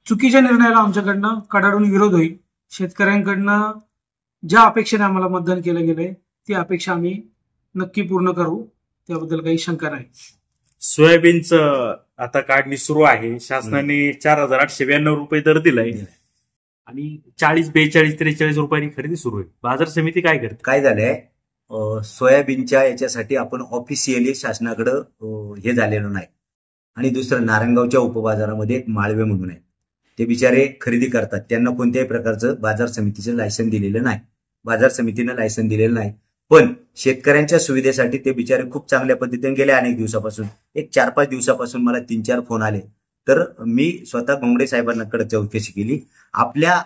चुकीच्या निर्णयाला आमच्याकडनं कडाडून विरोध होईल. शेतकऱ्यांकडनं ज्या अपेक्षेने आम्हाला मतदान केलं गेलंय ती अपेक्षा आम्ही नक्की पूर्ण करू, त्याबद्दल काही शंका नाही. सोयाबीनचं आता काढणी सुरू आहे. शासनाने 4,892 रुपये दर दिलाय आणि 40, 42, 43 रुपयांनी खरेदी सुरू आहे. बाजार समिती काय करते? काय झालंय, सोयाबीनच्या याच्यासाठी आपण ऑफिशियली शासनाकडं हे झालेलं नाही. आणि दुसरं, नारायणगावच्या उपबाजारामध्ये एक माळवे म्हणून आहे, ते बिचारे खरेदी करतात. त्यांना कोणत्याही प्रकारचं बाजार समितीचं लायसन दिलेलं नाही, बाजार समितीनं लायसन दिलेलं नाही. पण शेतकऱ्यांच्या सुविधेसाठी ते बिचारे खूप चांगल्या पद्धतीने गेले. अनेक दिवसापासून, एक 4-5 दिवसापासून मला 3-4 फोन आले. तर मी स्वतः घोंगडे साहेबांकडे चौकशी केली. आपल्या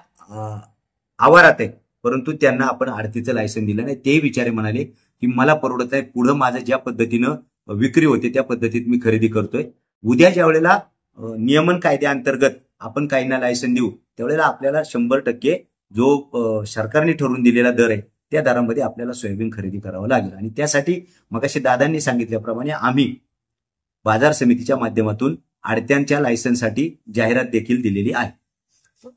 आवारात आहे, परंतु त्यांना आपण आडतीचं लायसन दिलं नाही. ते बिचारे म्हणाले की मला परवडत नाही, पुढं माझं ज्या पद्धतीनं विक्री होते त्या पद्धतीत मी खरेदी करतोय. उद्या ज्या वेळेला नियमन कायद्याअंतर्गत आपण काहींना लायसन देऊ त्यावेळेला आपल्याला 100% जो सरकारने ठरवून दिलेला दर आहे त्या दरामध्ये आपल्याला सोयाबीन खरेदी करावं लागेल. आणि त्यासाठी मगाशी दादांनी सांगितल्याप्रमाणे आम्ही बाजार समितीच्या माध्यमातून आडत्यांच्या लायसनसाठी जाहिरात देखील दिलेली आहे.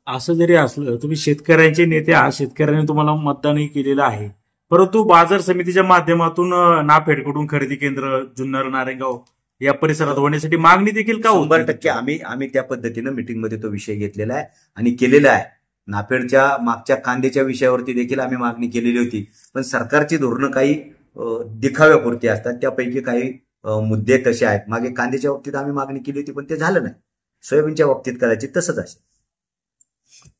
असं जरी असलं, तुम्ही शेतकऱ्यांचे नेते आहात, शेतकऱ्यांनी तुम्हाला मतदानही केलेलं आहे, परंतु बाजार समितीच्या माध्यमातून नाफेडकडून खरेदी केंद्र जुन्नर, नारायणगाव या परिसरात होण्यासाठी मागणी देखील का? 100% आम्ही त्या पद्धतीनं मिटिंगमध्ये तो विषय घेतलेला आहे आणि केलेला आहे. नाफेडच्या मागच्या कांद्याच्या विषयावरती देखील आम्ही मागणी केलेली होती. पण सरकारची धोरणं काही दिखाव्यापुरती असतात, त्यापैकी काही मुद्दे तसे आहेत. मागे कांद्याच्या बाबतीत आम्ही मागणी केली होती, पण ते झालं नाही. सोयाबीनच्या बाबतीत कदाचित तसंच असेल.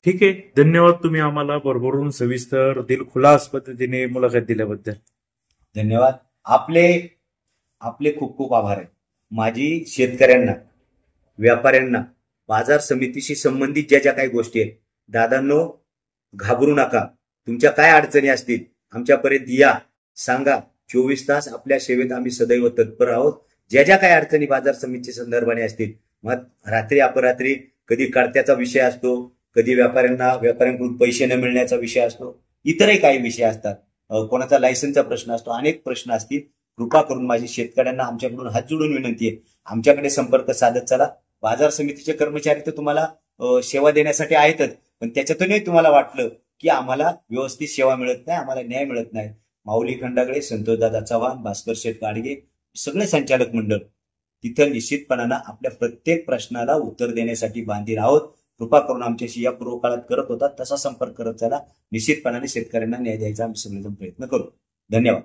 ठीक आहे, धन्यवाद. तुम्ही आम्हाला भरभरून सविस्तर दिलखुलास पद्धतीने मुलाखत दिल्याबद्दल धन्यवाद. आपले खूप खूप आभार आहेत. माझी शेतकऱ्यांना, व्यापाऱ्यांना, बाजार समितीशी संबंधित ज्या ज्या काही गोष्टी आहेत, दादांनो घाबरू नका. तुमच्या काय अडचणी असतील आमच्यापर्यंत या, सांगा. 24 तास आपल्या सेवेत आम्ही सदैव तत्पर आहोत. ज्या ज्या काही अडचणी बाजार समितीच्या संदर्भाने असतील, मग रात्री अपरात्री कधी काढत्याचा विषय असतो, कधी व्यापाऱ्यांकडून पैसे न मिळण्याचा विषय असतो, इतरही काही विषय असतात, कोणाचा लायसनचा प्रश्न असतो, अनेक प्रश्न असतील. कृपा करून माझी शेतकऱ्यांना आमच्याकडून हात जोडून विनंती आहे, आमच्याकडे संपर्क साधत चला. बाजार समितीचे कर्मचारी तर तुम्हाला सेवा देण्यासाठी आहेतच, पण त्याच्यातूनही तुम्हाला वाटलं की आम्हाला व्यवस्थित सेवा मिळत नाही, आम्हाला न्याय मिळत नाही, माऊली खंडागळे, संतोषदादा चव्हाण, भास्कर शेठ गाडगे, सगळे संचालक मंडळ तिथं निश्चितपणानं आपल्या प्रत्येक प्रश्नाला उत्तर देण्यासाठी बांधील आहोत. कृपा करून आमच्याशी या पूर्व काळात करत होता तसा संपर्क करत चला. निश्चितपणाने शेतकऱ्यांना न्याय द्यायचा आम्ही सगळेजण प्रयत्न करू. धन्यवाद.